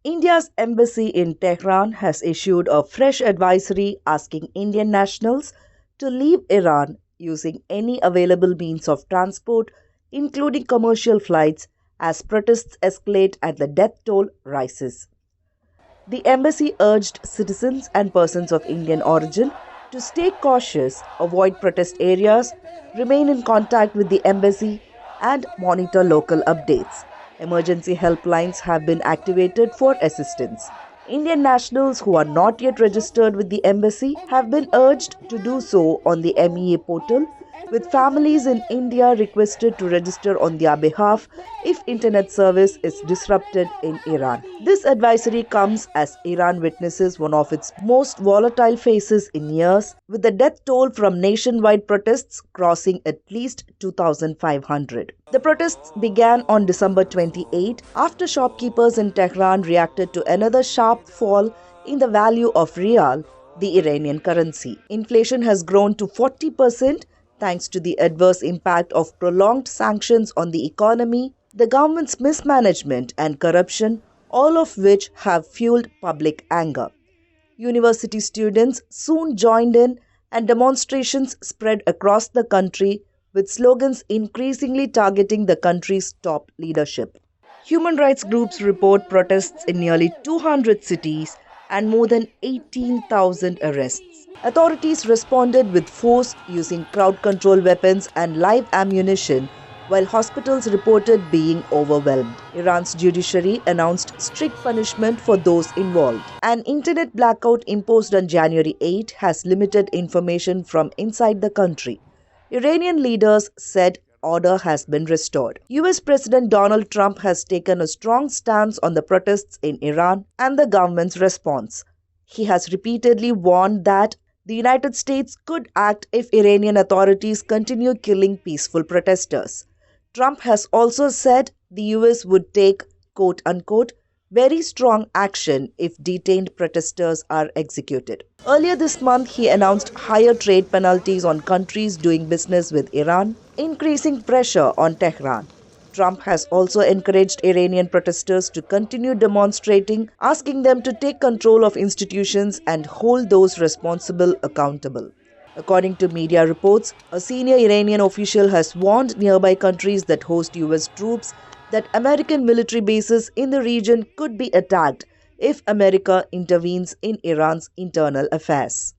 India's embassy in Tehran has issued a fresh advisory asking Indian nationals to leave Iran using any available means of transport, including commercial flights, as protests escalate and the death toll rises. The embassy urged citizens and persons of Indian origin to stay cautious, avoid protest areas, remain in contact with the embassy, and monitor local updates. Emergency helplines have been activated for assistance. Indian nationals who are not yet registered with the embassy have been urged to do so on the MEA portal, with families in India requested to register on their behalf if internet service is disrupted in Iran. This advisory comes as Iran witnesses one of its most volatile phases in years, with the death toll from nationwide protests crossing at least 2,500. The protests began on December 28 after shopkeepers in Tehran reacted to another sharp fall in the value of rial, the Iranian currency. Inflation has grown to 40% thanks to the adverse impact of prolonged sanctions on the economy, the government's mismanagement and corruption, all of which have fueled public anger. University students soon joined in, and demonstrations spread across the country, with slogans increasingly targeting the country's top leadership. Human rights groups report protests in nearly 200 cities and more than 18,000 arrests. Authorities responded with force using crowd control weapons and live ammunition, while hospitals reported being overwhelmed. Iran's judiciary announced strict punishment for those involved. An internet blackout imposed on January 8 has limited information from inside the country. Iranian leaders said order has been restored. US President Donald Trump has taken a strong stance on the protests in Iran and the government's response. He has repeatedly warned that the United States could act if Iranian authorities continue killing peaceful protesters. Trump has also said the US would take, quote unquote, very strong action if detained protesters are executed. Earlier this month, he announced higher trade penalties on countries doing business with Iran, increasing pressure on Tehran. Trump has also encouraged Iranian protesters to continue demonstrating, asking them to take control of institutions and hold those responsible accountable. According to media reports, a senior Iranian official has warned nearby countries that host US troops that American military bases in the region could be attacked if America intervenes in Iran's internal affairs.